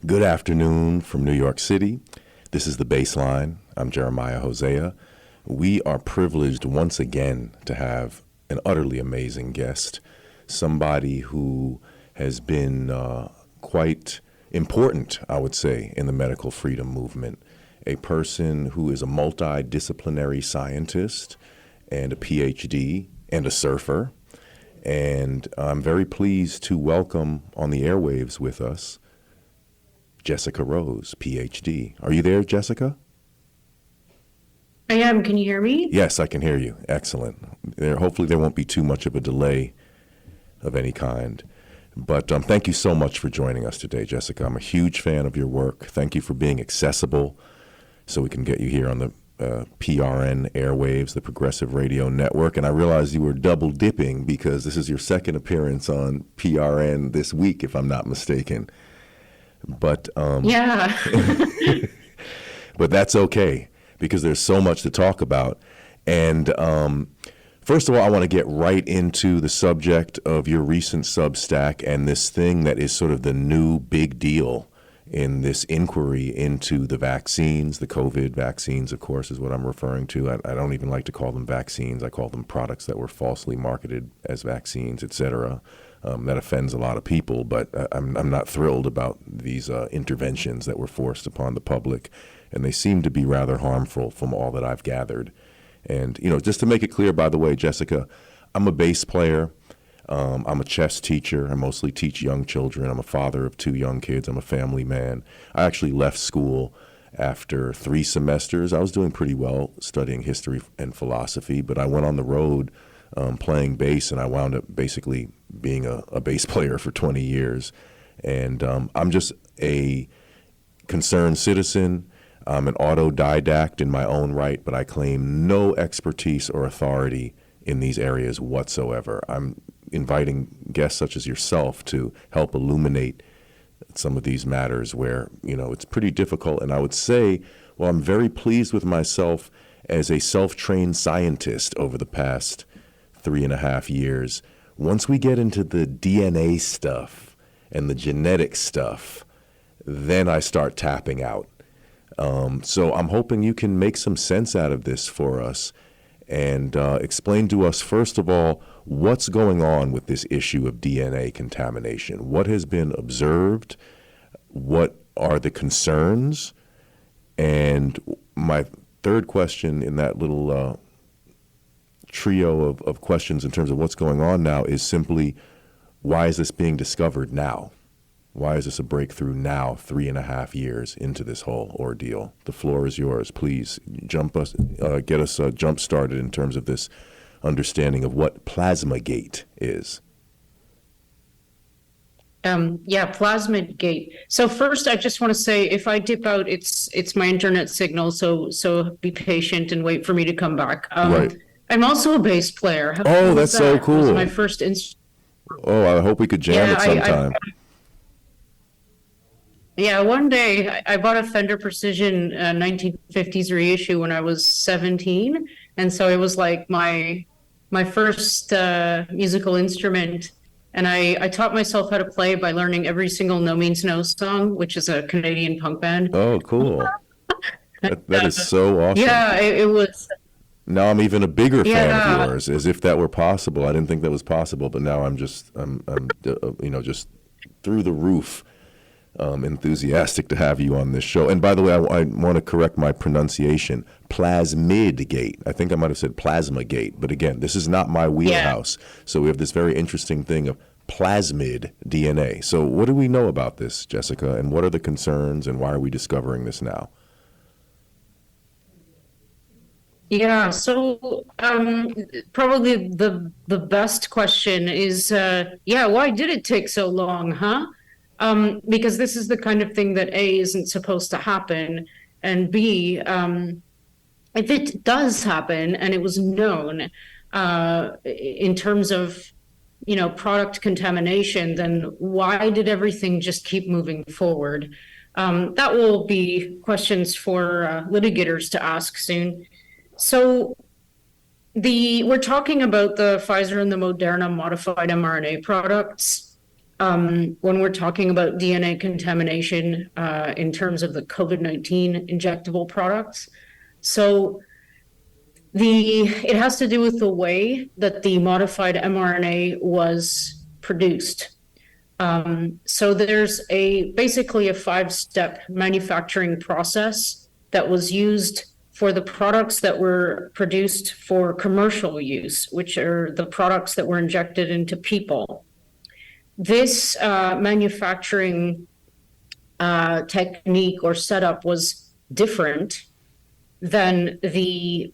Good afternoon from New York City. This is the Bassline. I'm Jeremiah Hosea. We are privileged once again to have an utterly amazing guest, somebody who has been quite important, I would say, in the medical freedom movement. A person who is a multidisciplinary scientist and a PhD and a surfer. And I'm very pleased to welcome on the airwaves with us Jessica Rose, PhD. Are you there, Jessica? I am. Can you hear me? Yes, I can hear you. Excellent. Hopefully there won't be too much of a delay of any kind. But thank you so much for joining us today, Jessica. I'm a huge fan of your work. Thank you for being accessible so we can get you here on the PRN airwaves, the Progressive Radio Network. And I realized you were double dipping because this is your second appearance on PRN this week, if I'm not mistaken. But Yeah. but that's okay because there's so much to talk about. And first of all, I want to get right into the subject of your recent Substack and this thing that is sort of the new big deal in this inquiry into the vaccines. The COVID vaccines, of course, is what I'm referring to. I don't even like to call them vaccines. I call them products that were falsely marketed as vaccines, et cetera. That offends a lot of people, but I'm not thrilled about these interventions that were forced upon the public, and they seem to be rather harmful from all that I've gathered. And, you know, just to make it clear, by the way, Jessica, I'm a bass player. I'm a chess teacher. I mostly teach young children. I'm a father of 2 young kids. I'm a family man. I actually left school after 3 semesters. I was doing pretty well studying history and philosophy, but I went on the road playing bass, and I wound up basically being a bass player for 20 years. And I'm just a concerned citizen. I'm an autodidact in my own right, but I claim no expertise or authority in these areas whatsoever. I'm inviting guests such as yourself to help illuminate some of these matters where, you know, it's pretty difficult. And I would say, well, I'm very pleased with myself as a self-trained scientist over the past 3.5 years. Once we get into the DNA stuff and the genetic stuff, then I start tapping out. So I'm hoping you can make some sense out of this for us and explain to us, first of all, what's going on with this issue of DNA contamination. What has been observed? What are the concerns? And my third question in that little trio of questions in terms of what's going on now is simply, why is this being discovered now? Why is this a breakthrough now, 3.5 years into this whole ordeal? The floor is yours. Please get us jump started in terms of this understanding of what Plasmid-Gate is. Plasmid-Gate. So first, I just want to say, if I dip out, it's my internet signal. So be patient and wait for me to come back. Right. I'm also a bass player. How Oh, cool that's is so that? cool. It was my first instrument. Oh, I hope we could jam it sometime. One day I bought a Fender Precision 1950s reissue when I was 17, and so it was like my first musical instrument. And I taught myself how to play by learning every single No Means No song, which is a Canadian punk band. Oh, cool. That is so awesome. Yeah, it was. Now I'm even a bigger fan Yeah. of yours, as if that were possible. I didn't think that was possible, but now I'm just just through the roof enthusiastic to have you on this show. And by the way, I want to correct my pronunciation. Plasmid-Gate. I think I might have said Plasma-Gate, but again, this is not my wheelhouse. Yeah. So we have this very interesting thing of plasmid DNA. So what do we know about this, Jessica, and what are the concerns, and why are we discovering this now? Yeah, so probably the best question is, why did it take so long, huh? Because this is the kind of thing that A, isn't supposed to happen, and B, if it does happen and it was known in terms of, product contamination, then why did everything just keep moving forward? That will be questions for litigators to ask soon. So we're talking about the Pfizer and the Moderna modified mRNA products. when we're talking about DNA contamination in terms of the COVID-19 injectable products. So it has to do with the way that the modified mRNA was produced. So there's basically a 5-step manufacturing process that was used for the products that were produced for commercial use, which are the products that were injected into people. This manufacturing technique or setup was different than the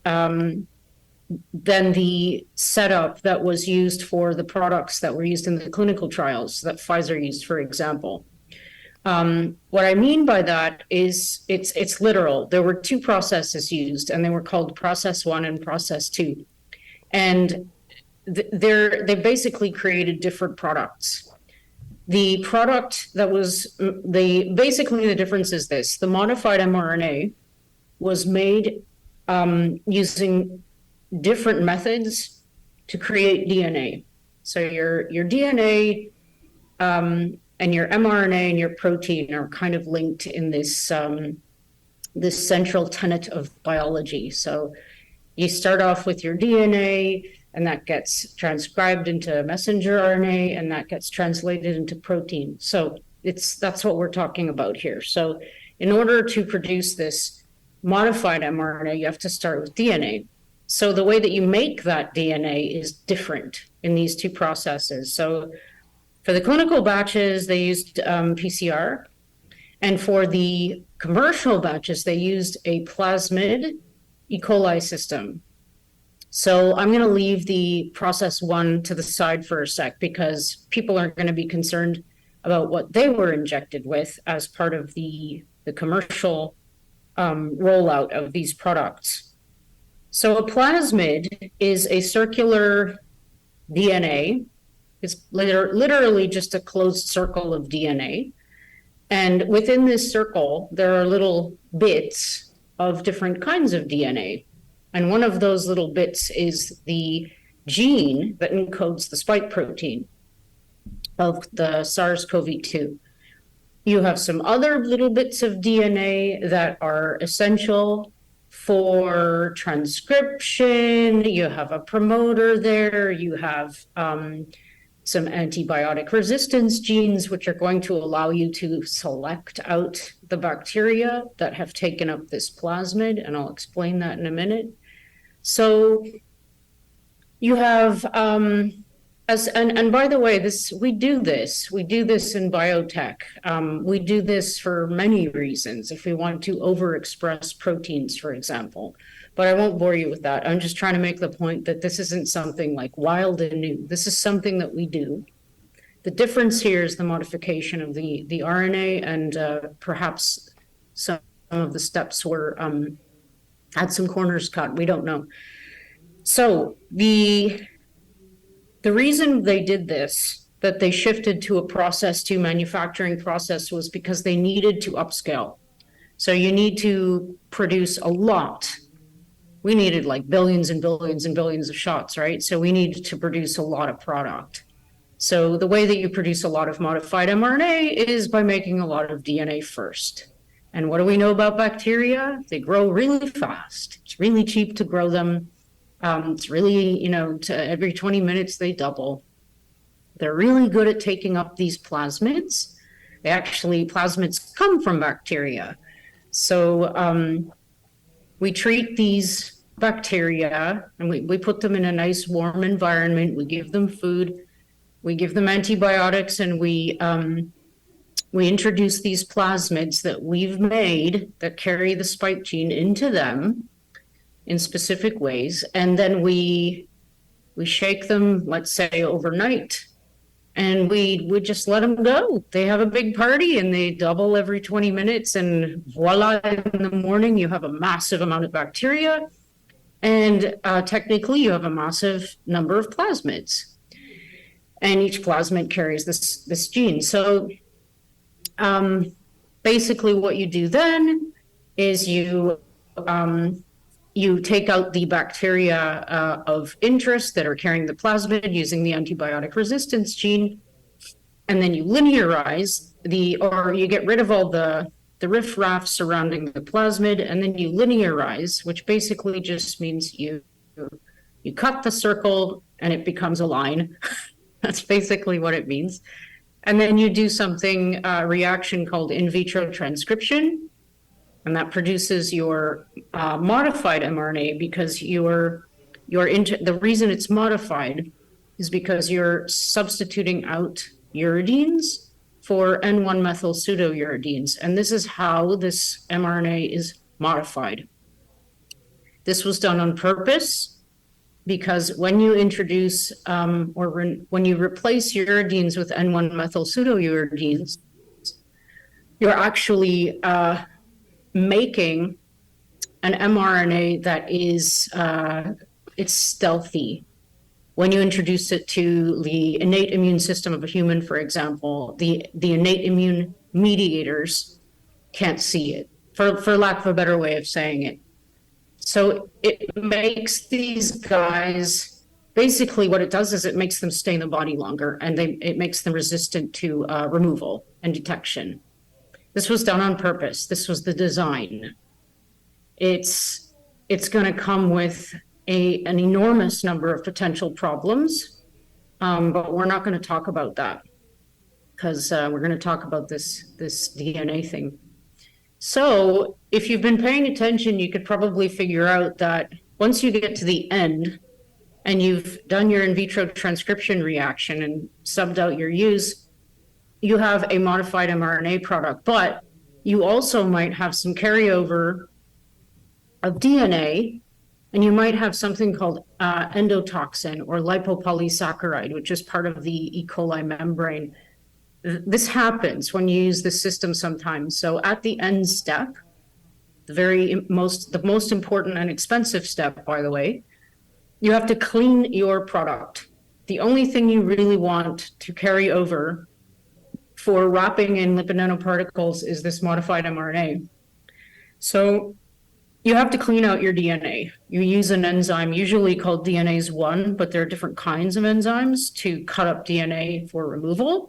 setup that was used for the products that were used in the clinical trials that Pfizer used, for example. What I mean by that is it's literal. There were 2 processes used, and they were called process 1 and process 2. And they basically created different products. The product that was basically the difference is this: the modified mRNA was made using different methods to create DNA. So your DNA and your mRNA and your protein are kind of linked in this this central tenet of biology. So you start off with your DNA, and that gets transcribed into messenger RNA, and that gets translated into protein. So that's what we're talking about here. So in order to produce this modified mRNA, you have to start with DNA. So the way that you make that DNA is different in these 2 processes. So for the clinical batches, they used PCR. And for the commercial batches, they used a plasmid E. coli system. So I'm going to leave the process 1 to the side for a sec, because people are going to be concerned about what they were injected with as part of the commercial rollout of these products. So a plasmid is a circular DNA. It's literally just a closed circle of DNA. And within this circle, there are little bits of different kinds of DNA. And one of those little bits is the gene that encodes the spike protein of the SARS-CoV-2. You have some other little bits of DNA that are essential for transcription. You have a promoter there. You have some antibiotic resistance genes, which are going to allow you to select out the bacteria that have taken up this plasmid, and I'll explain that in a minute. So you have, and by the way, we do this in biotech. We do this for many reasons. If we want to overexpress proteins, for example, but I won't bore you with that. I'm just trying to make the point that this isn't something like wild and new. This is something that we do. The difference here is the modification of the RNA, and perhaps some of the steps were had some corners cut. We don't know. So the reason they did this, that they shifted to a process 2 manufacturing process, was because they needed to upscale. So you need to produce a lot. We needed like billions and billions and billions of shots, right? So we needed to produce a lot of product. So the way that you produce a lot of modified mRNA is by making a lot of DNA first. And what do we know about bacteria? They grow really fast. It's really cheap to grow them. It's really, every 20 minutes they double. They're really good at taking up these plasmids. Plasmids come from bacteria. So we treat these bacteria, and we put them in a nice warm environment. We give them food. We give them antibiotics, and we introduce these plasmids that we've made that carry the spike gene into them in specific ways. And then we shake them, let's say, overnight, and we just let them go. They have a big party, and they double every 20 minutes, and voila, in the morning you have a massive amount of bacteria, and technically you have a massive number of plasmids, and each plasmid carries this gene. So basically what you do then is you take out the bacteria of interest that are carrying the plasmid using the antibiotic resistance gene, and then you linearize or you get rid of all the riffraff surrounding the plasmid, and then you linearize, which basically just means you cut the circle and it becomes a line. That's basically what it means. And then you do something, reaction called in vitro transcription, and that produces your modified mRNA, because the reason it's modified is because you're substituting out uridines for N1-methyl pseudouridines. And this is how this mRNA is modified. This was done on purpose, because when you introduce when you replace uridines with N1-methyl pseudouridines, you're actually making an mRNA that is it's stealthy. When you introduce it to the innate immune system of a human, for example, the innate immune mediators can't see it, for lack of a better way of saying it. So it makes these guys, basically what it does is it makes them stay in the body longer, and it makes them resistant to removal and detection. This was done on purpose. This was the design. It's going to come with an enormous number of potential problems, but we're not going to talk about that, because we're going to talk about this DNA thing. So if you've been paying attention, you could probably figure out that once you get to the end and you've done your in vitro transcription reaction and subbed out your use, you have a modified mRNA product, but you also might have some carryover of DNA, and you might have something called endotoxin or lipopolysaccharide, which is part of the E. coli membrane. This happens when you use the system sometimes. So at the end step, the most important and expensive step, by the way, you have to clean your product. The only thing you really want to carry over for wrapping in lipid nanoparticles is this modified mRNA. So you have to clean out your DNA. You use an enzyme usually called DNase 1, but there are different kinds of enzymes to cut up DNA for removal.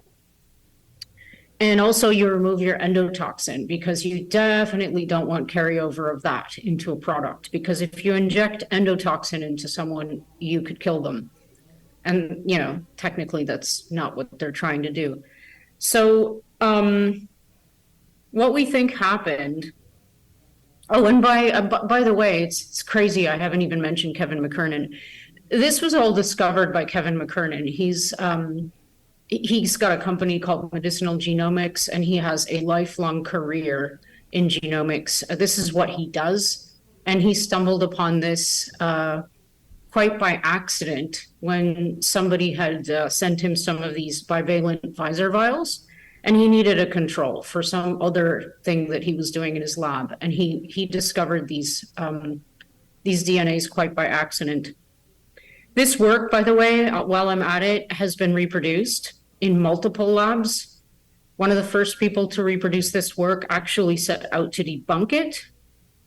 And also you remove your endotoxin, because you definitely don't want carryover of that into a product, because if you inject endotoxin into someone, you could kill them. And, technically that's not what they're trying to do. So what we think happened, and by the way, it's crazy, I haven't even mentioned Kevin McKernan. This was all discovered by Kevin McKernan. He's got a company called Medicinal Genomics, and he has a lifelong career in genomics. This is what he does. And he stumbled upon this quite by accident when somebody had sent him some of these bivalent Pfizer vials, and he needed a control for some other thing that he was doing in his lab. And he discovered these DNAs quite by accident. This work, by the way, while I'm at it, has been reproduced in multiple labs. One of the first people to reproduce this work actually set out to debunk it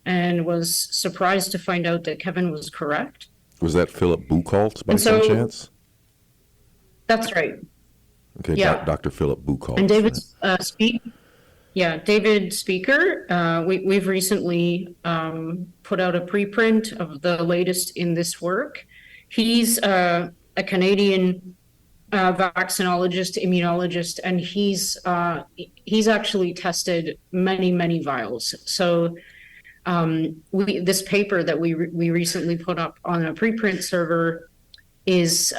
and was surprised to find out that Kevin was correct. Was that Philip Buchholz by some chance? That's right. Okay, yeah. Dr. Philip Buchholz. And David David Speaker. We've recently put out a preprint of the latest in this work. He's a Canadian vaccinologist, immunologist, and he's actually tested many vials. So this paper that we recently put up on a preprint server is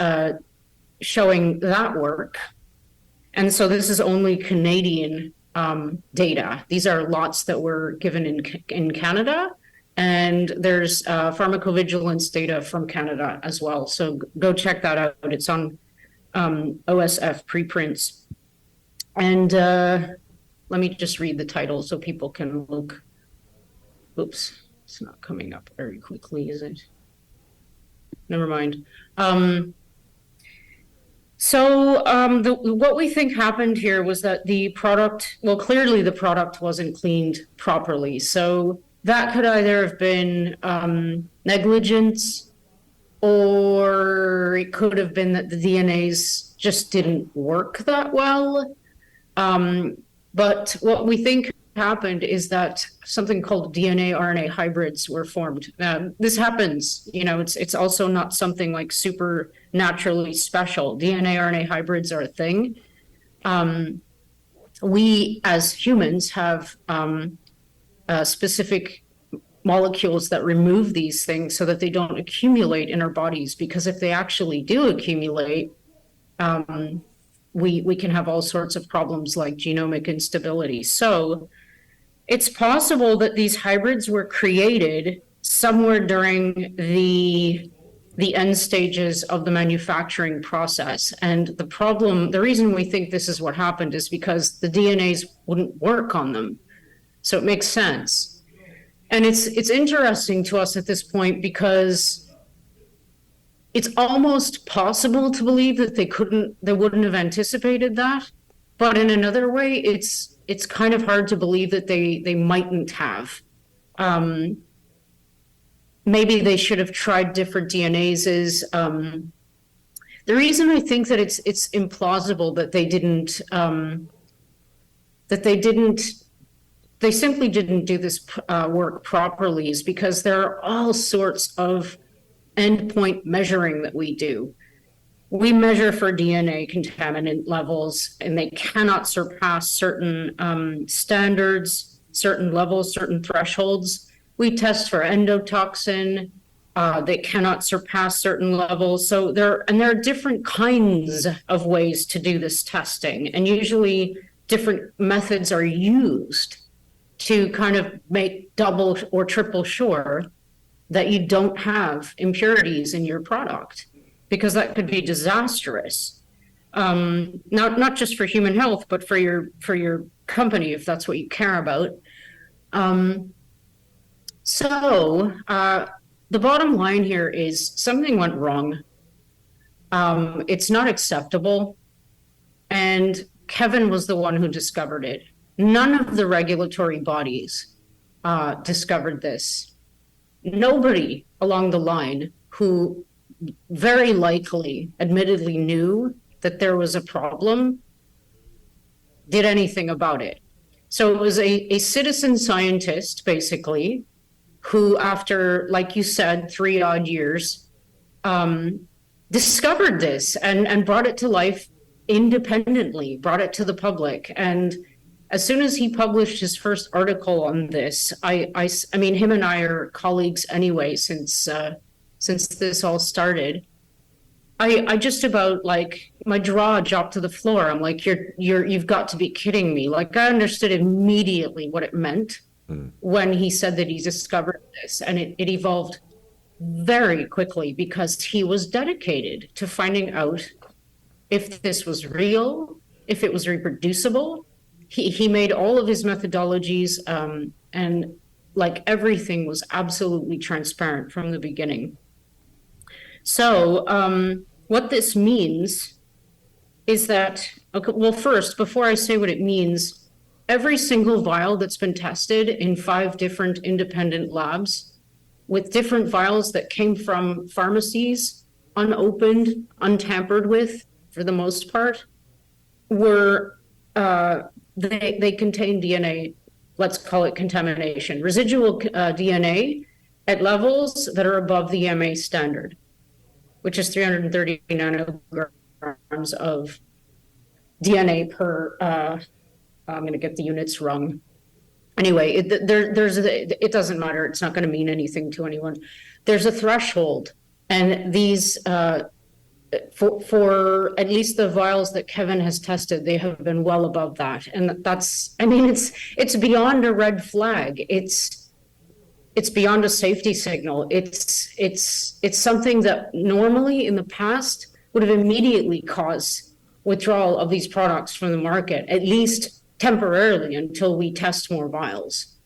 showing that work. And so this is only Canadian data. These are lots that were given in Canada. And there's pharmacovigilance data from Canada as well. So go check that out. It's on OSF preprints. And let me just read the title so people can look. Oops, it's not coming up very quickly, is it? Never mind. What we think happened here was that the product, clearly the product wasn't cleaned properly. So that could either have been negligence, or it could have been that the DNAs just didn't work that well. But what we think happened is that something called DNA RNA hybrids were formed. This happens, it's also not something like super naturally special. DNA RNA hybrids are a thing. We as humans have specific molecules that remove these things so that they don't accumulate in our bodies, because if they actually do accumulate, we can have all sorts of problems like genomic instability. So it's possible that these hybrids were created somewhere during the end stages of the manufacturing process. And the reason we think this is what happened is because the DNAs wouldn't work on them. So it makes sense. And it's interesting to us at this point because it's almost possible to believe that they wouldn't have anticipated that. But in another way, it's kind of hard to believe that they mightn't have. Maybe they should have tried different DNAs. The reason I think that it's implausible that they simply didn't do this work properly is because there are all sorts of endpoint measuring that we do. We measure for DNA contaminant levels, and they cannot surpass certain standards, certain levels, certain thresholds. We test for endotoxin. They cannot surpass certain levels. So there are different kinds of ways to do this testing, and usually different methods are used to kind of make double or triple sure that you don't have impurities in your product, because that could be disastrous. Not just for human health, but for your company, if that's what you care about. So the bottom line here is something went wrong. It's not acceptable. And Kevin was the one who discovered it. None of the regulatory bodies discovered this. Nobody along the line who very likely, admittedly knew that there was a problem did anything about it. So it was a citizen scientist, basically, who after, like you said, 3 odd years, discovered this and brought it to life independently, brought it to the public. And as soon as he published his first article on this, I mean, him and I are colleagues anyway, since this all started. I just about, like, my jaw dropped to the floor. I'm like, you've got to be kidding me. Like, I understood immediately what it meant when he said that he discovered this, and it evolved very quickly because he was dedicated to finding out if this was real, if it was reproducible. He made all of his methodologies, and like everything was absolutely transparent from the beginning. So what this means is that, okay, well, first, before I say what it means, every single vial that's been tested in 5 different independent labs with different vials that came from pharmacies, unopened, untampered with, for the most part, were they contain DNA, let's call it contamination, residual DNA at levels that are above the EMA standard, which is 330 nanograms of DNA per, I'm going to get the units wrong. Anyway, it doesn't matter. It's not going to mean anything to anyone. There's a threshold, and these, for at least the vials that Kevin has tested, they have been well above that. And that's, I mean, it's beyond a red flag. It's beyond a safety signal. It's something that normally in the past would have immediately caused withdrawal of these products from the market, at least temporarily, until we test more vials.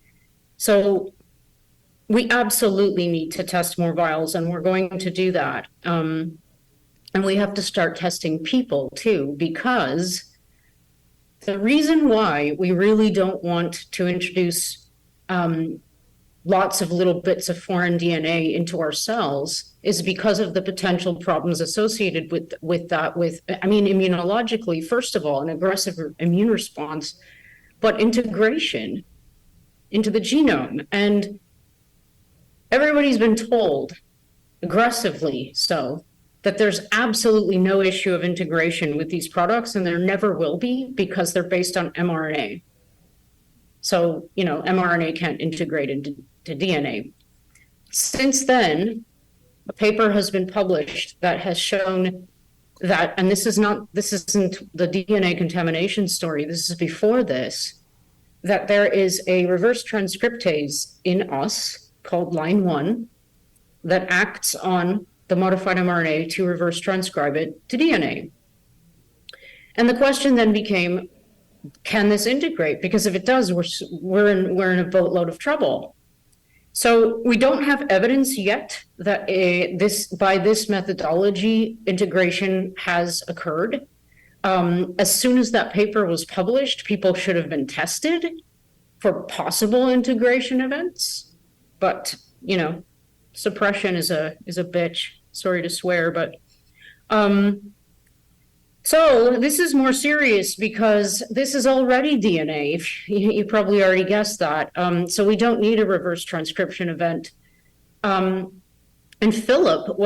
So we absolutely need to test more vials, and we're going to do that. And we have to start testing people too, because the reason why we really don't want to introduce lots of little bits of foreign DNA into our cells is because of the potential problems associated with that, I mean, immunologically, first of all, an aggressive immune response, but integration into the genome. And everybody's been told, aggressively so, that there's absolutely no issue of integration with these products, and there never will be, because they're based on mRNA. So, mRNA can't integrate into DNA. Since then, a paper has been published that has shown that, and this isn't the DNA contamination story, this is before this, that there is a reverse transcriptase in us called line 1 that acts on the modified mRNA to reverse transcribe it to DNA. And the question then became, can this integrate? Because if it does, we're in a boatload of trouble. So we don't have evidence yet that by this methodology, integration has occurred. As soon as that paper was published, people should have been tested for possible integration events. But, suppression is a bitch. Sorry to swear, but so this is more serious because this is already DNA. You probably already guessed that. So we don't need a reverse transcription event. And Philip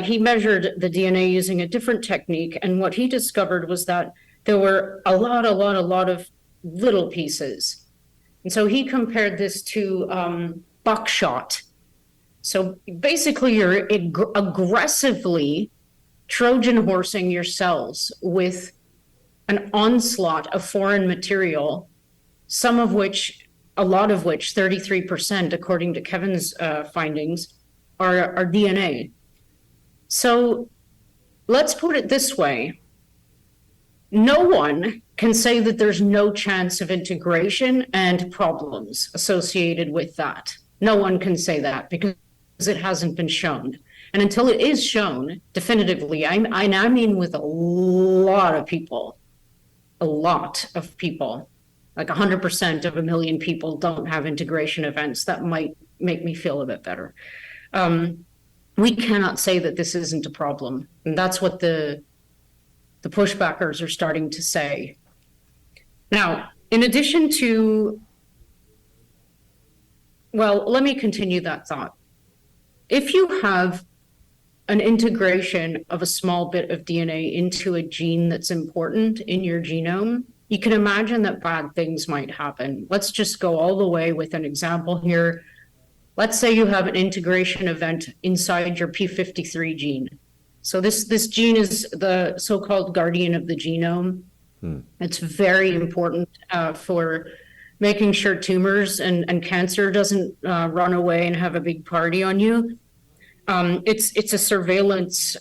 he measured the DNA using a different technique. And what he discovered was that there were a lot of little pieces. And so he compared this to buckshot. So basically you're aggressively Trojan horsing your cells with an onslaught of foreign material, a lot of which, 33%, according to Kevin's findings, are DNA. So let's put it this way. No one can say that there's no chance of integration and problems associated with that. No one can say that because it hasn't been shown. And until it is shown definitively, I mean with a lot of people, like 100% of 1 million people don't have integration events, that might make me feel a bit better. We cannot say that this isn't a problem. And that's what the pushbackers are starting to say. Now, in addition to, well, let me continue that thought. If you have an integration of a small bit of DNA into a gene that's important in your genome, you can imagine that bad things might happen. Let's just go all the way with an example here. Let's say you have an integration event inside your p53 gene. So this gene is the so-called guardian of the genome. It's very important for making sure tumors and cancer doesn't run away and have a big party on you. It's a surveillance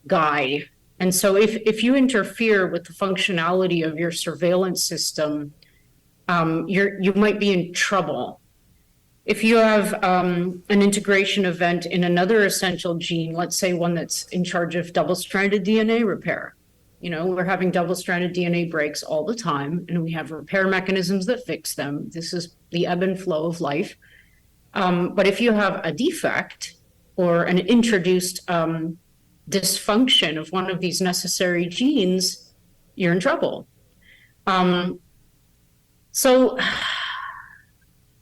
guy. And so if you interfere with the functionality of your surveillance system, you might be in trouble. If you have an integration event in another essential gene, let's say one that's in charge of double-stranded DNA repair, we're having double-stranded DNA breaks all the time, and we have repair mechanisms that fix them. This is the ebb and flow of life. But if you have a defect or an introduced dysfunction of one of these necessary genes, you're in trouble. So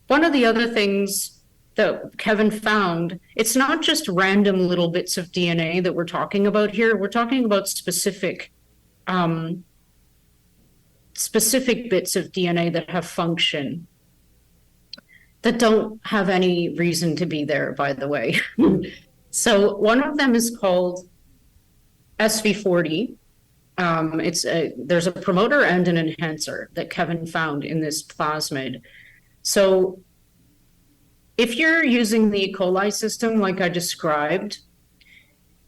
one of the other things that Kevin found, it's not just random little bits of DNA that we're talking about here. We're talking about specific bits of DNA that have function, that don't have any reason to be there, by the way. So one of them is called SV40. There's a promoter and an enhancer that Kevin found in this plasmid. So if you're using the E. coli system, like I described,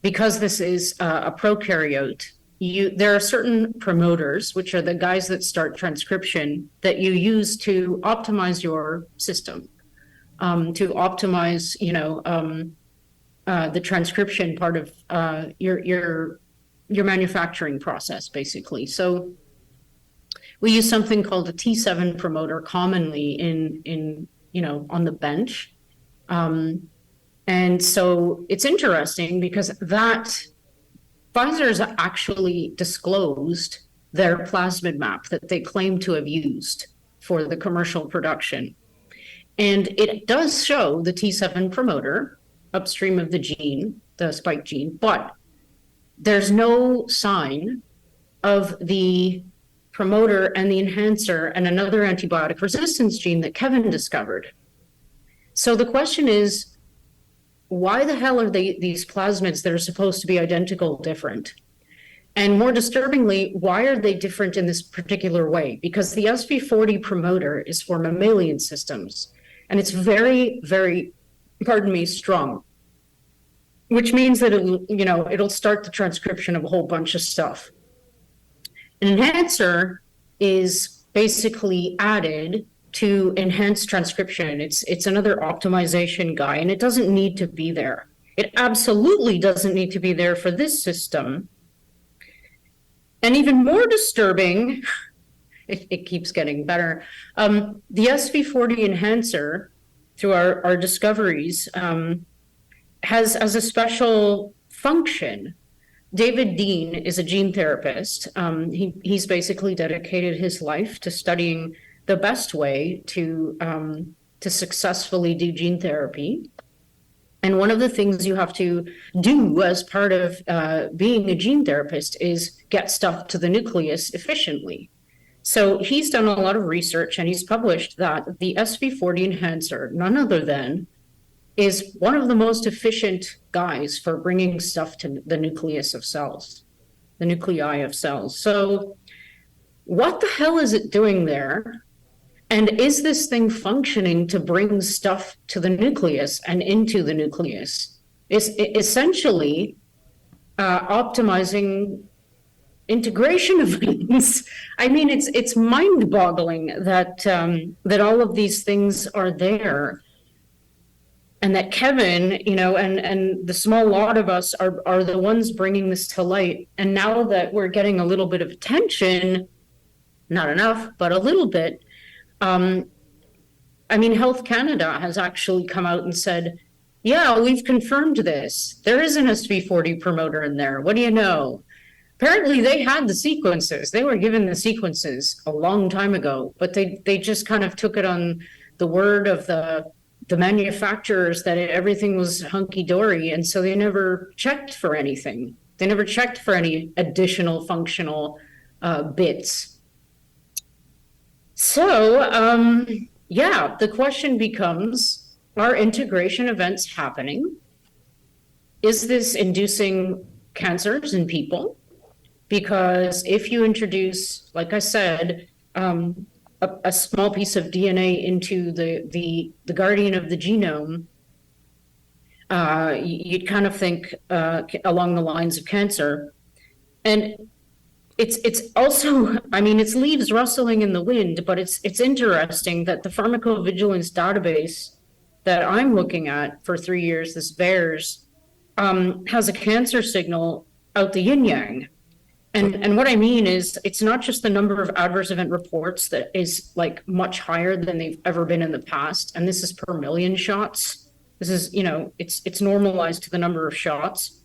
because this is a prokaryote, there are certain promoters, which are the guys that start transcription, that you use to optimize your system, to optimize, the transcription part of your manufacturing process, basically. So we use something called a T7 promoter commonly in on the bench. And so it's interesting because that Pfizer's actually disclosed their plasmid map that they claim to have used for the commercial production. And it does show the T7 promoter upstream of the gene, the spike gene, but there's no sign of the promoter and the enhancer and another antibiotic resistance gene that Kevin discovered. So the question is, why the hell are these plasmids that are supposed to be identical different? And more disturbingly, why are they different in this particular way? Because the SV40 promoter is for mammalian systems, and it's very, very, pardon me, strong, which means that it'll start the transcription of a whole bunch of stuff. An enhancer is basically added to enhance transcription. It's another optimization guy, and it doesn't need to be there. It absolutely doesn't need to be there for this system. And even more disturbing, it keeps getting better. The SV40 enhancer, through our discoveries, has as a special function. David Dean is a gene therapist. He's basically dedicated his life to studying the best way to successfully do gene therapy. And one of the things you have to do as part of being a gene therapist is get stuff to the nucleus efficiently. So he's done a lot of research, and he's published that the SV40 enhancer, none other than, is one of the most efficient guys for bringing stuff to the nucleus of cells, the nuclei of cells. So what the hell is it doing there? And is this thing functioning to bring stuff to the nucleus and into the nucleus? It's essentially optimizing integration events. I mean, it's mind-boggling that that all of these things are there, and that Kevin, and the small lot of us are the ones bringing this to light. And now that we're getting a little bit of attention, not enough, but a little bit. Health Canada has actually come out and said, yeah, we've confirmed this. There is an SV40 promoter in there. What do you know? Apparently they had the sequences. They were given the sequences a long time ago, but they just kind of took it on the word of the manufacturers that everything was hunky-dory, and so they never checked for anything. They never checked for any additional functional bits. So, the question becomes, are integration events happening? Is this inducing cancers in people? Because if you introduce, like I said, a small piece of DNA into the guardian of the genome, you'd kind of think along the lines of cancer. And it's also, it's leaves rustling in the wind, but it's interesting that the pharmacovigilance database that I'm looking at for 3 years, this VAERS, has a cancer signal out the yin-yang. And what I mean is, it's not just the number of adverse event reports that is like much higher than they've ever been in the past. And this is per million shots. This is, it's normalized to the number of shots.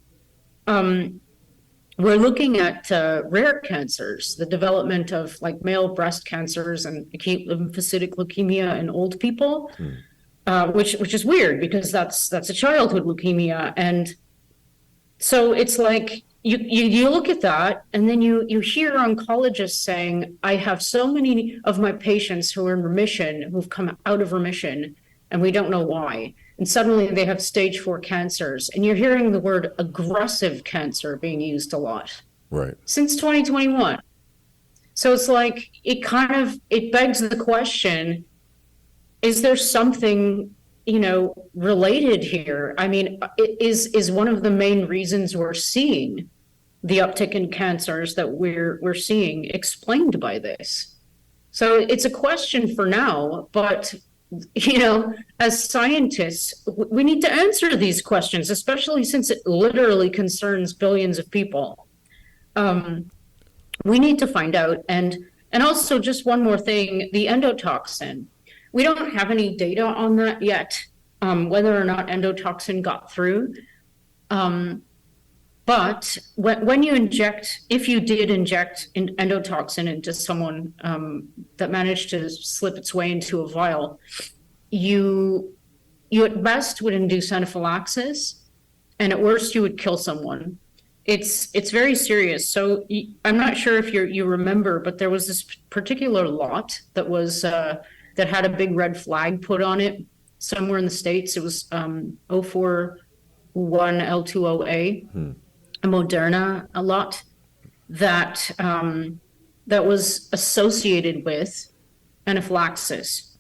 We're looking at rare cancers, the development of like male breast cancers and acute lymphocytic leukemia in old people, which is weird because that's a childhood leukemia. And so it's like, you look at that, and then you hear oncologists saying, I have so many of my patients who are in remission, who've come out of remission, and we don't know why. And suddenly they have stage 4 cancers. And you're hearing the word aggressive cancer being used a lot. Right. Since 2021. So it's like, it begs the question, is there something related here? Is one of the main reasons we're seeing the uptick in cancers that we're seeing explained by this? So it's a question for now, but as scientists, we need to answer these questions, especially since it literally concerns billions of people. We need to find out. And also, just one more thing, the endotoxin. We don't have any data on that yet. whether or not endotoxin got through. But when you inject, if you did inject endotoxin into someone that managed to slip its way into a vial, you at best would induce anaphylaxis, and at worst you would kill someone. It's very serious. So I'm not sure if you remember, but there was this particular lot that was that had a big red flag put on it somewhere in the States. It was 041 L2OA, a Moderna a lot that that was associated with anaphylaxis.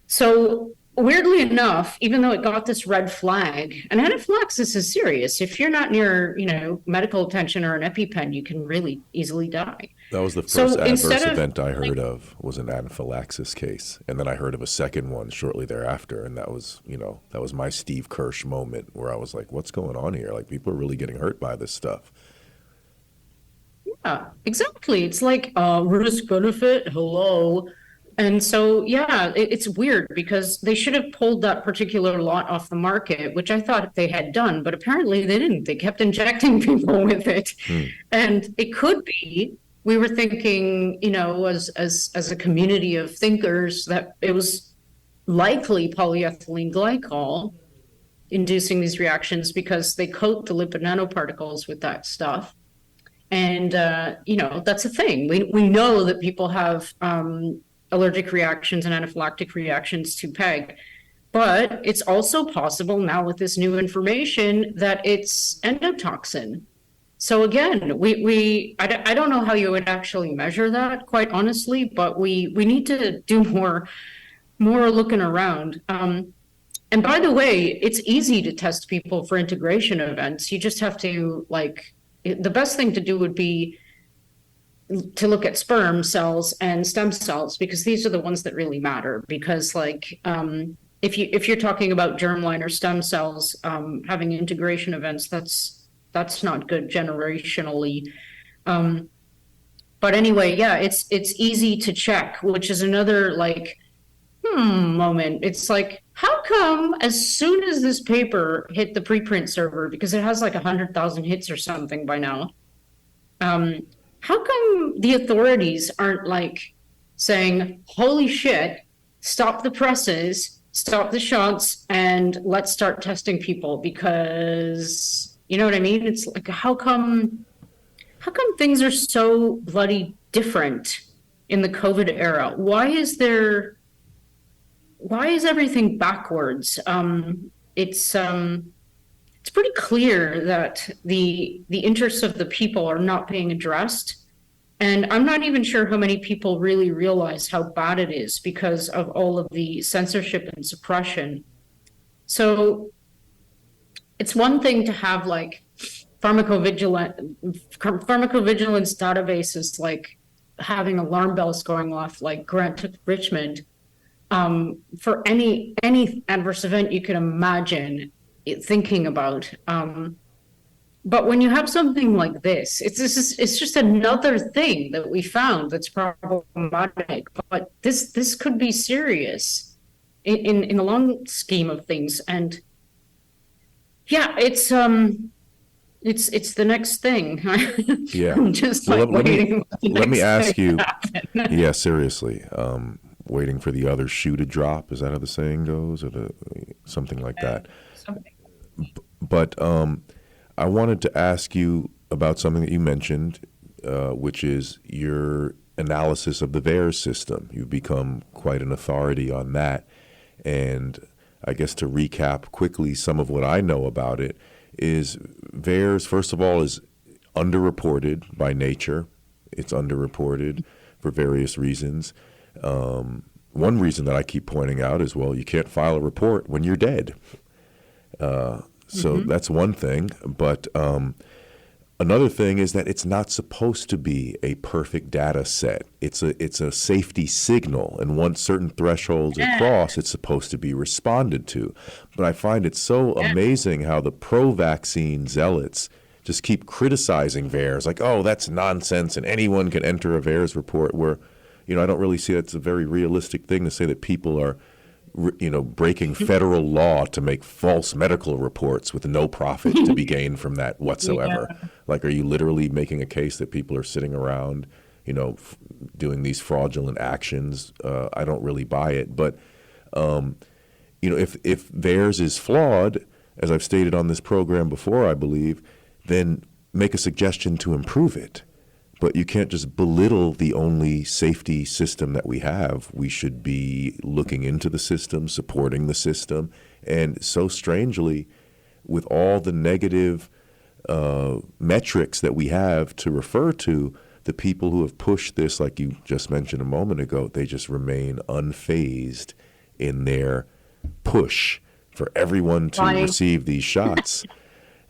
So weirdly enough, even though it got this red flag, and anaphylaxis is serious. If you're not near, medical attention or an EpiPen, you can really easily die. That was the first adverse event I heard of, was an anaphylaxis case. And then I heard of a second one shortly thereafter. And that was my Steve Kirsch moment where I was like, what's going on here? Like, people are really getting hurt by this stuff. Yeah, exactly. It's like risk benefit. Hello. And so, yeah, it's weird because they should have pulled that particular lot off the market, which I thought they had done, but apparently they didn't. They kept injecting people with it. And it could be, we were thinking, as a community of thinkers, that it was likely polyethylene glycol inducing these reactions because they coat the lipid nanoparticles with that stuff. And, that's a thing. We know that people have allergic reactions and anaphylactic reactions to PEG. But it's also possible now with this new information that it's endotoxin. So again, I don't know how you would actually measure that, quite honestly, but we need to do more looking around. And by the way, it's easy to test people for integration events. You just have to, the best thing to do would be to look at sperm cells and stem cells, because these are the ones that really matter. Because if you're talking about germline or stem cells having integration events, that's not good generationally. But anyway, yeah, it's easy to check, which is another moment. It's like, how come as soon as this paper hit the preprint server, because it has 100,000 hits or something by now, how come the authorities aren't saying, holy shit, stop the presses, stop the shots, and let's start testing people? Because, you know what I mean? It's like, how come things are so bloody different in the COVID era? Why is everything backwards? It's pretty clear that the interests of the people are not being addressed. And I'm not even sure how many people really realize how bad it is because of all of the censorship and suppression. So it's one thing to have pharmacovigilance databases, having alarm bells going off like Grant took Richmond, for any adverse event you could imagine thinking about. But when you have something like this, it's just another thing that we found that's problematic. But this could be serious in the long scheme of things. And yeah, it's the next thing. Yeah. I'm just let me ask you. Yeah, seriously. Waiting for the other shoe to drop. Is that how the saying goes, or something like that? But I wanted to ask you about something that you mentioned, which is your analysis of the VAERS system. You've become quite an authority on that. And I guess to recap quickly some of what I know about it is VAERS, first of all, is underreported by nature. It's underreported for various reasons. One reason that I keep pointing out is, well, you can't file a report when you're dead. So that's one thing. But another thing is that it's not supposed to be a perfect data set. It's a safety signal. And once certain thresholds are crossed, it's supposed to be responded to. But I find it so amazing how the pro-vaccine zealots just keep criticizing VAERS, like, oh, that's nonsense and anyone can enter a VAERS report, where, I don't really see that's a very realistic thing to say that people are breaking federal law to make false medical reports with no profit to be gained from that whatsoever. Yeah. Like, are you literally making a case that people are sitting around, doing these fraudulent actions? I don't really buy it. But, if theirs is flawed, as I've stated on this program before, I believe, then make a suggestion to improve it. But you can't just belittle the only safety system that we have. We should be looking into the system, supporting the system. And so strangely, with all the negative metrics that we have to refer to, the people who have pushed this, like you just mentioned a moment ago, they just remain unfazed in their push for everyone to receive these shots.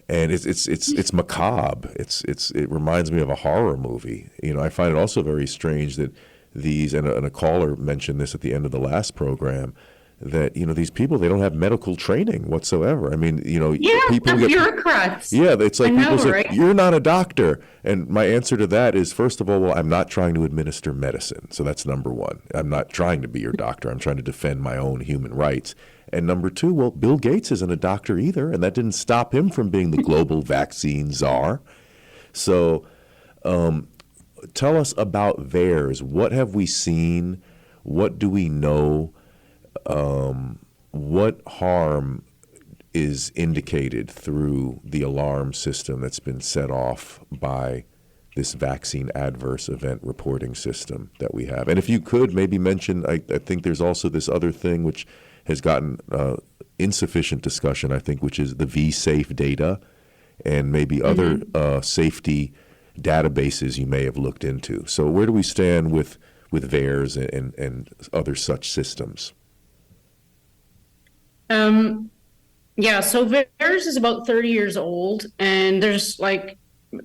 And it's macabre. It reminds me of a horror movie. I find it also very strange that and a caller mentioned this at the end of the last program, that these people, they don't have medical training whatsoever. I mean, people get bureaucrats. Yeah, it's like people say, right? You're not a doctor. And my answer to that is, first of all, well, I'm not trying to administer medicine. So that's number one. I'm not trying to be your doctor. I'm trying to defend my own human rights. And number two, well, Bill Gates isn't a doctor either, and that didn't stop him from being the global vaccine czar. So tell us about VAERS. What have we seen? What do we know? What harm is indicated through the alarm system that's been set off by this vaccine adverse event reporting system that we have? And if you could maybe mention, I think there's also this other thing which has gotten insufficient discussion, I think, which is the V-Safe data and maybe other safety databases you may have looked into. So where do we stand with VAERS and other such systems? Yeah, so VAERS is about 30 years old, and there's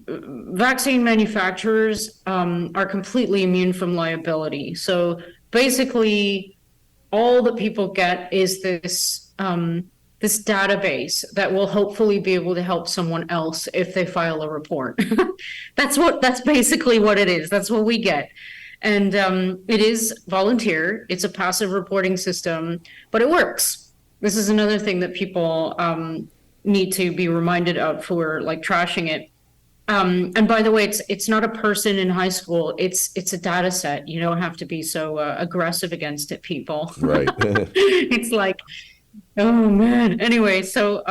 vaccine manufacturers are completely immune from liability. So basically, all that people get is this database that will hopefully be able to help someone else if they file a report. That's basically what it is. That's what we get. And it is volunteer. It's a passive reporting system, but it works. This is another thing that people need to be reminded of who are trashing it. And by the way, it's not a person in high school. It's a data set. You don't have to be so aggressive against it, people. Right. It's like, oh man. Anyway, so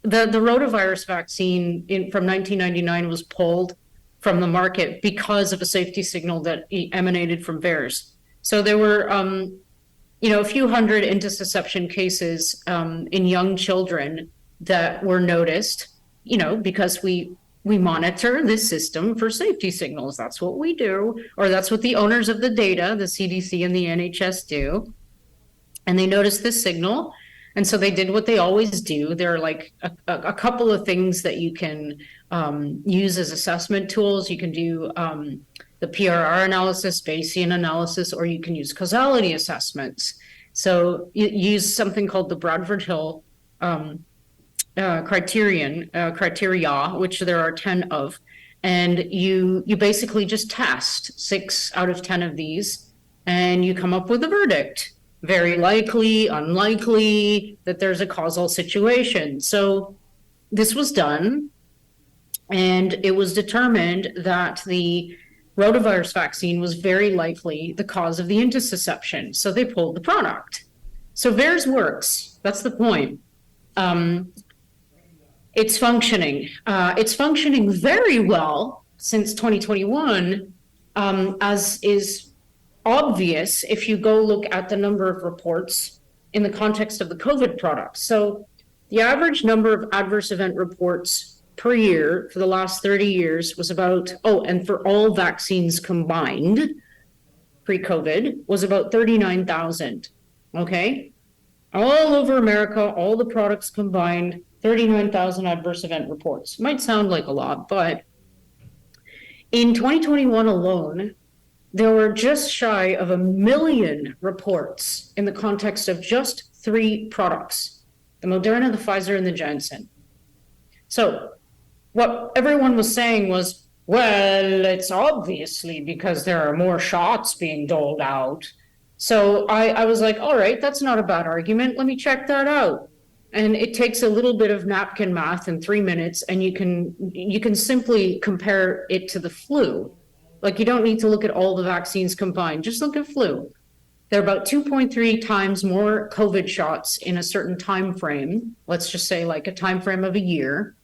the rotavirus vaccine from 1999 was pulled from the market because of a safety signal that emanated from VAERS. So there were a few hundred intussusception cases in young children that were noticed, because we monitor this system for safety signals. That's what we do, or that's what the owners of the data, the CDC and the NHS, do. And they noticed this signal. And so they did what they always do. There are a couple of things that you can use as assessment tools. You can do the PRR analysis, Bayesian analysis, or you can use causality assessments. So you use something called the Bradford Hill criteria, which there are 10 of, and you basically just test 6 out of 10 of these, and you come up with a verdict. Very likely, unlikely that there's a causal situation. So this was done, and it was determined that the rotavirus vaccine was very likely the cause of the intussusception. So they pulled the product. So VAERS works. That's the point. It's functioning. It's functioning very well since 2021, as is obvious if you go look at the number of reports in the context of the COVID products. So the average number of adverse event reports per year for the last 30 years was about, and for all vaccines combined pre-COVID, was about 39,000. Okay? All over America, all the products combined, 39,000 adverse event reports. Might sound like a lot, but in 2021 alone, there were just shy of 1 million reports in the context of just 3 products, the Moderna, the Pfizer, and the Janssen. So what everyone was saying was, well, it's obviously because there are more shots being doled out. So I was like, all right, that's not a bad argument. Let me check that out. And it takes a little bit of napkin math in 3 minutes, and you can simply compare it to the flu. Like, you don't need to look at all the vaccines combined. Just look at flu. There are about 2.3 times more COVID shots in a certain time frame. Let's just say like a time frame of a year,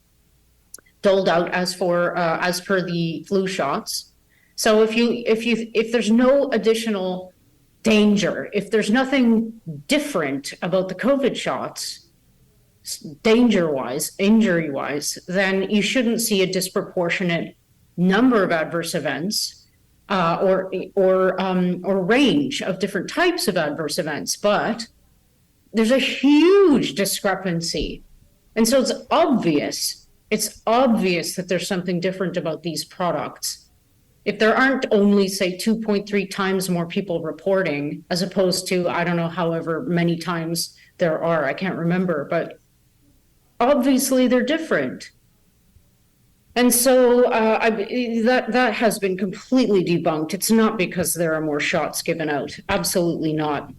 doled out as per the flu shots. So if there's no additional danger, if there's nothing different about the COVID shots, danger-wise, injury-wise, then you shouldn't see a disproportionate number of adverse events or range of different types of adverse events. But there's a huge discrepancy, and so it's obvious that there's something different about these products. If there aren't only, say, 2.3 times more people reporting, as opposed to, I don't know, however many times there are, I can't remember, but obviously they're different. And so that has been completely debunked. It's not because there are more shots given out. Absolutely not.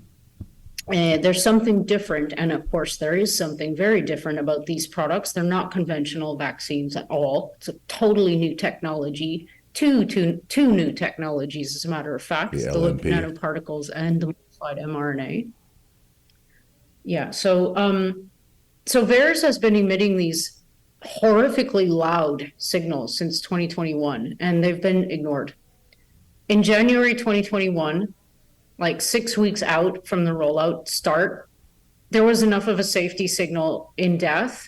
There's something different. And of course, there is something very different about these products. They're not conventional vaccines at all. It's a totally new technology. Two new technologies, as a matter of fact, the lipid nanoparticles and the modified mRNA. Yeah, so VAERS has been emitting these horrifically loud signals since 2021, and they've been ignored. In January 2021, like 6 weeks out from the rollout start, there was enough of a safety signal in death,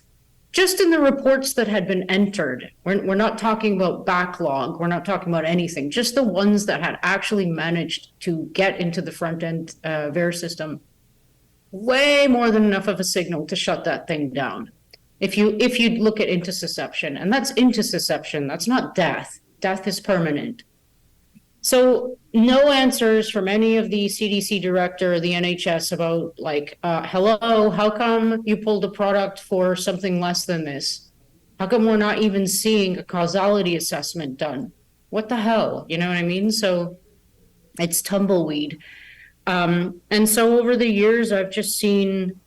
just in the reports that had been entered. We're not talking about backlog. We're not talking about anything, just the ones that had actually managed to get into the front end VAERS system. Way more than enough of a signal to shut that thing down. If you look at intussusception, and that's intussusception, that's not death. Death is permanent. So no answers from any of the CDC director or the NHS about like, hello, how come you pulled a product for something less than this? How come we're not even seeing a causality assessment done? What the hell? You know what I mean? So it's tumbleweed. And so over the years, I've seen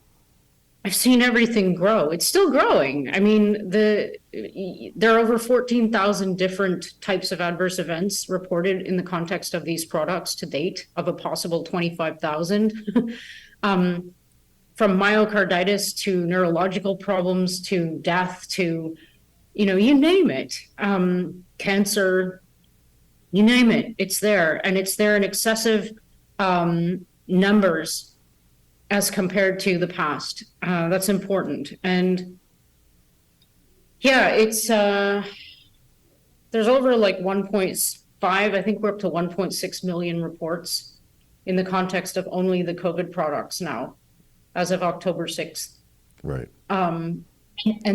everything grow. It's still growing. I mean, there are over 14,000 different types of adverse events reported in the context of these products to date, of a possible 25,000. From myocarditis to neurological problems to death to, you name it, cancer, you name it, it's there. And it's there in excessive numbers as compared to the past. That's important. And yeah, it's there's over like 1.5, I think we're up to 1.6 million reports in the context of only the COVID products now, as of October 6th. Right. And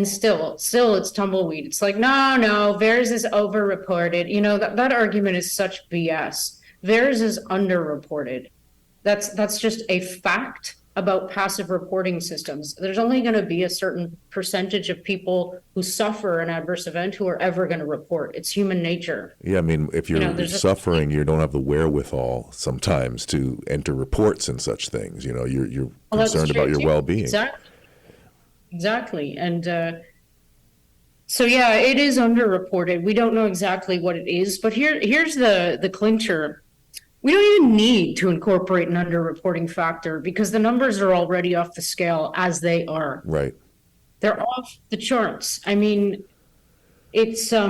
still it's tumbleweed. It's like, no, VAERS is overreported. That argument is such BS. VAERS is underreported. That's just a fact about passive reporting systems. There's only going to be a certain percentage of people who suffer an adverse event who are ever going to report. It's human nature. Yeah, I mean, if you're suffering, you don't have the wherewithal sometimes to enter reports and such things. You're concerned about your well-being. Exactly. And so, yeah, it is underreported. We don't know exactly what it is, but here's the clincher. We don't even need to incorporate an underreporting factor because the numbers are already off the scale as they are. Right. They're off the charts. I mean, it's a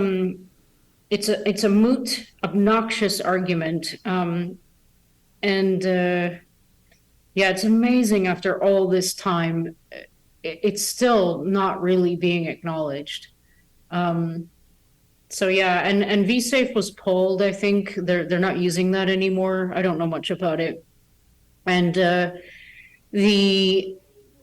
moot, obnoxious argument. It's amazing after all this time, it's still not really being acknowledged. So yeah, and VSafe was pulled. I think they're not using that anymore. I don't know much about it. And the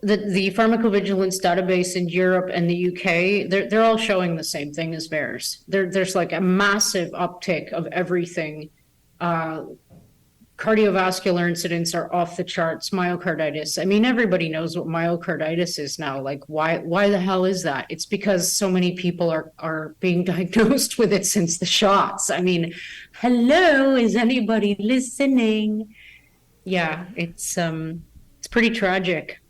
pharmacovigilance database in Europe and the UK, they're all showing the same thing as VAERS. There's like a massive uptick of everything. Cardiovascular incidents are off the charts. Myocarditis. I mean, everybody knows what myocarditis is now. Like, why the hell is that? It's because so many people are being diagnosed with it since the shots. I mean, hello, is anybody listening? Yeah, it's pretty tragic.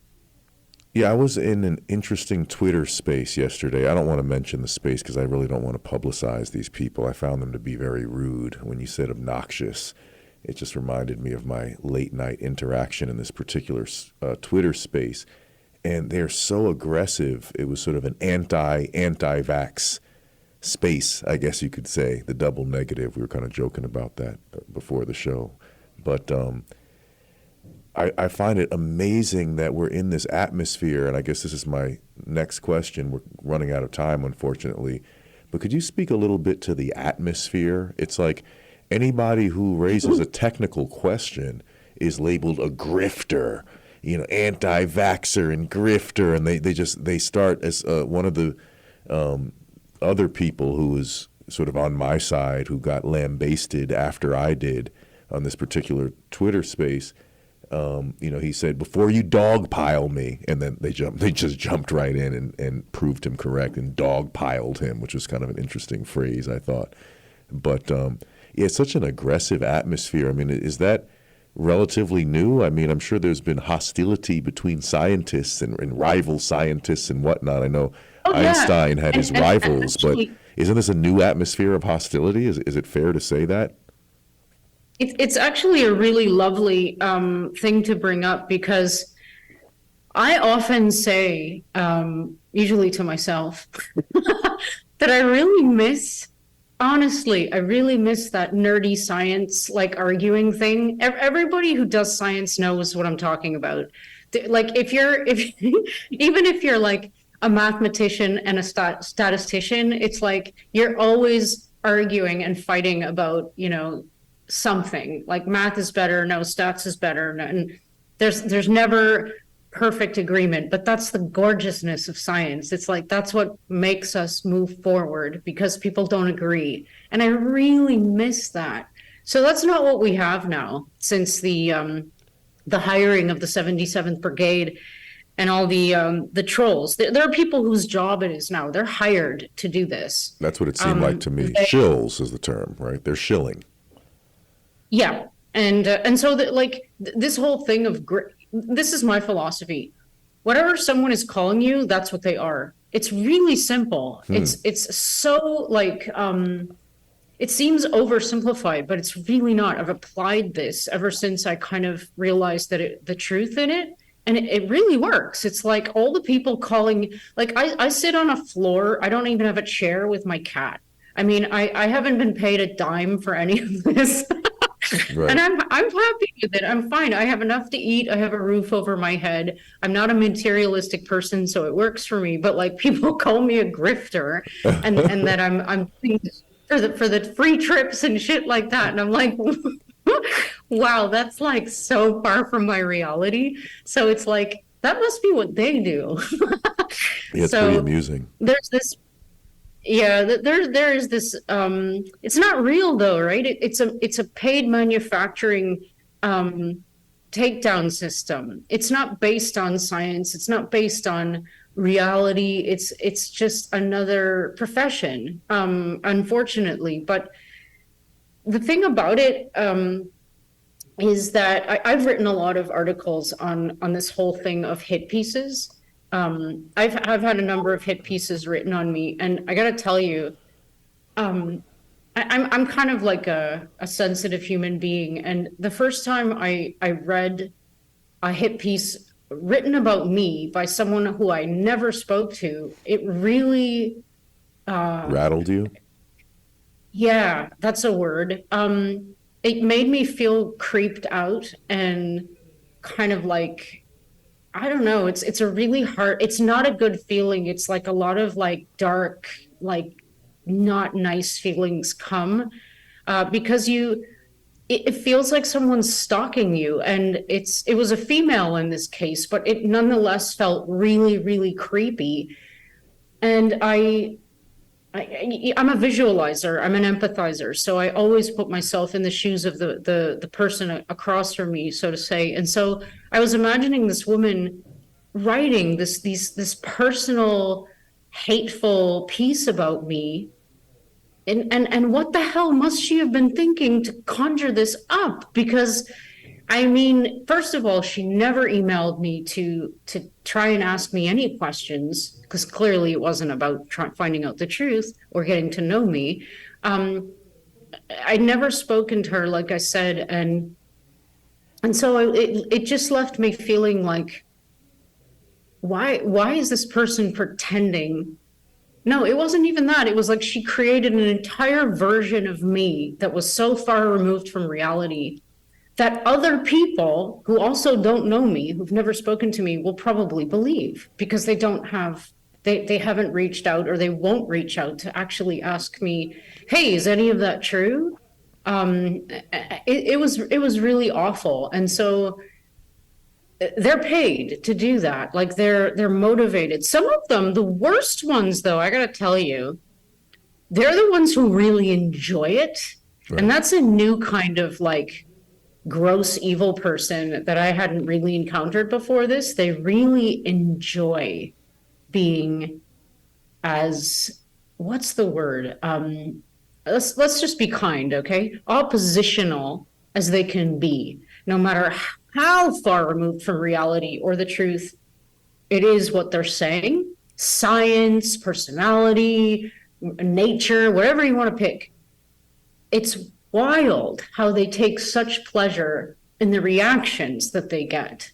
Yeah, I was in an interesting Twitter space yesterday. I don't want to mention the space because I really don't want to publicize these people. I found them to be very rude. When you said obnoxious, it just reminded me of my late night interaction in this particular Twitter space. And they're so aggressive. It was sort of an anti-vax space, I guess you could say, the double negative. We were kind of joking about that before the show. But I find it amazing that we're in this atmosphere, and I guess this is my next question. We're running out of time, unfortunately. But could you speak a little bit to the atmosphere? It's like anybody who raises a technical question is labeled a grifter, anti-vaxxer and grifter, and they start as one of the other people who was sort of on my side who got lambasted after I did on this particular Twitter space. He said, "Before you dogpile me," and then they just jumped right in and proved him correct and dogpiled him, which was kind of an interesting phrase, I thought. But yeah, it's such an aggressive atmosphere. I mean, is that relatively new? I mean, I'm sure there's been hostility between scientists and rival scientists and whatnot. I know Oh yeah, Einstein had his and rivals, but actually, isn't this a new atmosphere of hostility? Is it fair to say that? it's actually a really lovely thing to bring up because I often say, usually to myself, that I really miss, honestly, I really miss that nerdy science, like arguing thing. Everybody who does science knows what I'm talking about. Like even if you're like a mathematician and a statistician, it's like you're always arguing and fighting about, something like math is better, no, stats is better. And there's never perfect agreement, but that's the gorgeousness of science. It's like that's what makes us move forward because people don't agree. And I really miss that. So that's not what we have now since the hiring of the 77th Brigade and all the trolls. There are people whose job it is now. They're hired to do this. That's what it seemed like to me. They, Shills is the term, right? They're shilling. yeah, and so that like this whole thing of this is my philosophy. Whatever someone is calling you, that's what they are. It's really simple. It's so like it seems oversimplified, but it's really not. I've applied this ever since I kind of realized that the truth in it, and it really works. It's like all the people calling, like I sit on a floor. I don't even have a chair with my cat. I mean, I haven't been paid a dime for any of this. And Right. I'm happy with it. I'm fine. I have enough to eat. I have a roof over my head. I'm not a materialistic person, so it works for me. But like people call me a grifter and that I'm for the free trips and shit like that. And I'm like, wow, that's like so far from my reality. So it's like that must be what they do. Yeah, it's pretty So amusing. there's this yeah, there is this it's not real though, right? It's a paid manufacturing um takedown system. It's not based on science, it's not based on reality. It's just another profession, unfortunately. But the thing about it is that I've written a lot of articles on this whole thing of hit pieces. I've had a number of hit pieces written on me, and I gotta tell you, um, I'm kind of like a sensitive human being, and the first time I read a hit piece written about me by someone who I never spoke to, it really, uh, Rattled you? yeah, that's a word. It made me feel creeped out and kind of like I don't know. It's a really hard. It's not a good feeling. It's like a lot of like dark, like not nice feelings come because it feels like someone's stalking you, and it was a female in this case, but it nonetheless felt really really creepy. And I'm a visualizer. I'm an empathizer. So I always put myself in the shoes of the person across from me, so to say. And so I was imagining this woman writing this personal, hateful piece about me. And what the hell must she have been thinking to conjure this up? Because I mean, first of all, she never emailed me to try and ask me any questions because clearly it wasn't about finding out the truth or getting to know me. Um, I'd never spoken to her, like I said, and so it just left me feeling like, why is this person pretending? No, it wasn't even that. It was like she created an entire version of me that was so far removed from reality that other people who also don't know me, who've never spoken to me, will probably believe because they haven't reached out or they won't reach out to actually ask me, hey, is any of that true? It was really awful. And so they're paid to do that. Like they're motivated. Some of them, the worst ones though, I gotta tell you, they're the ones who really enjoy it. Right. And that's a new kind of like gross evil person that I hadn't really encountered before this. They really enjoy being as, what's the word? Let's just be kind, okay? Oppositional as they can be, no matter how far removed from reality or the truth it is what they're saying. Science, personality, nature, whatever you want to pick. It's wild how they take such pleasure in the reactions that they get.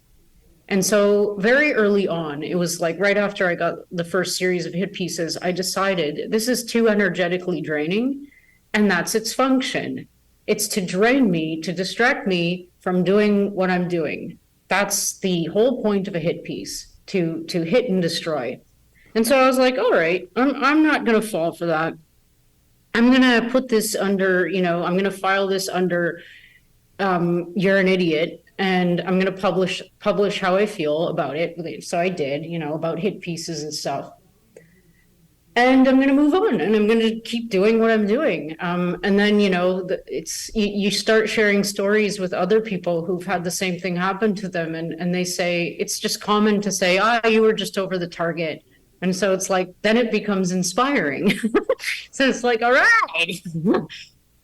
And so very early on, it was like right after I got the first series of hit pieces, I decided this is too energetically draining, and that's its function. It's to drain me, to distract me from doing what I'm doing. That's the whole point of a hit piece, to hit and destroy. And so I was like, all right, I'm not going to fall for that. I'm going to put this under, I'm going to file this under you're an idiot, and I'm going to publish how I feel about it. So I did, about hit pieces and stuff. And I'm going to move on, and I'm going to keep doing what I'm doing. And then, you start sharing stories with other people who've had the same thing happen to them. And they say, it's just common to say, you were just over the target. And so it's like, then it becomes inspiring. So it's like, all right.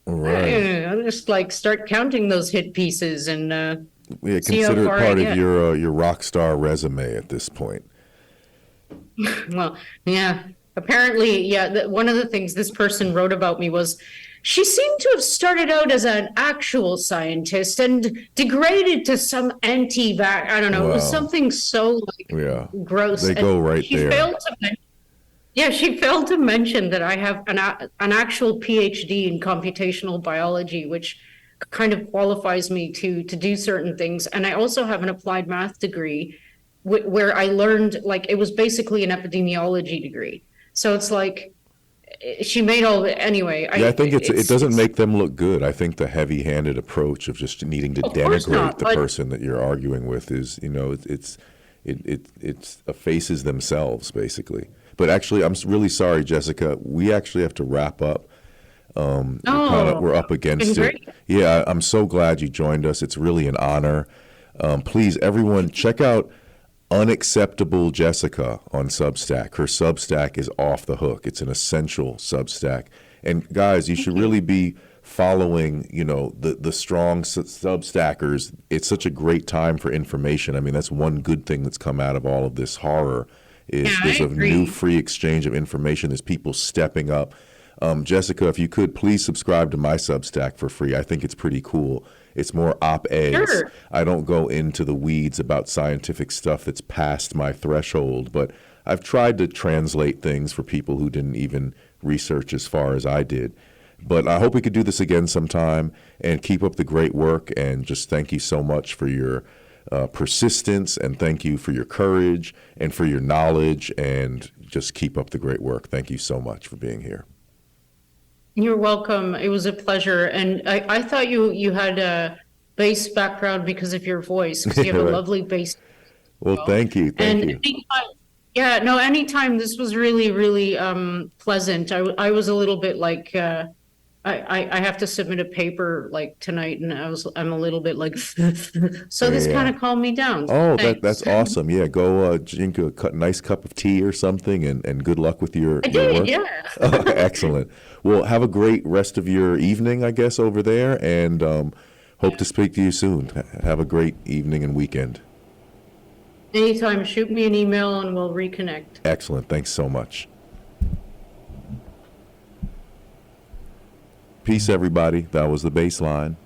All right. I'll just like start counting those hit pieces and consider it part of your rock star resume at this point. Well, yeah. Apparently, yeah, one of the things this person wrote about me was she seemed to have started out as an actual scientist and degraded to some anti-vax. I don't know. Wow. It was something so gross. They go right there. She failed to mention that I have an actual PhD in computational biology, which kind of qualifies me to do certain things. And I also have an applied math degree where I learned, like, it was basically an epidemiology degree. So it's like she made all the anyway. I think it doesn't make them look good. I think the heavy-handed approach of just needing to denigrate the person that you're arguing with is, it effaces themselves basically. But actually, I'm really sorry, Jessica. We actually have to wrap up. We're up against it. Yeah, I'm so glad you joined us. It's really an honor. Please, everyone, check out Unacceptable Jessica on Substack. Her Substack is off the hook. It's an essential Substack. And guys, you should really be following, the strong Substackers. It's such a great time for information. I mean, that's one good thing that's come out of all of this horror is there's a new free exchange of information. There's people stepping up. Jessica, if you could, please subscribe to my Substack for free. I think it's pretty cool. It's more op-eds. Sure. I don't go into the weeds about scientific stuff that's past my threshold, but I've tried to translate things for people who didn't even research as far as I did. But I hope we could do this again sometime, and keep up the great work, and just thank you so much for your persistence, and thank you for your courage and for your knowledge, and just keep up the great work. Thank you so much for being here. You're welcome. It was a pleasure. And I thought you had a bass background because of your voice, because you have a lovely bass. Well, thank you. Thank you. Anytime. This was really, really pleasant. I was a little bit like, I have to submit a paper like tonight, and I'm a little bit like, so this kind of calmed me down. Oh, that's awesome. Yeah, go drink a nice cup of tea or something, and good luck with your work. Yeah. Excellent. Well, have a great rest of your evening, I guess, over there, and Hope to speak to you soon. Have a great evening and weekend. Anytime, shoot me an email and we'll reconnect. Excellent. Thanks so much. Peace, everybody. That was the Bassline.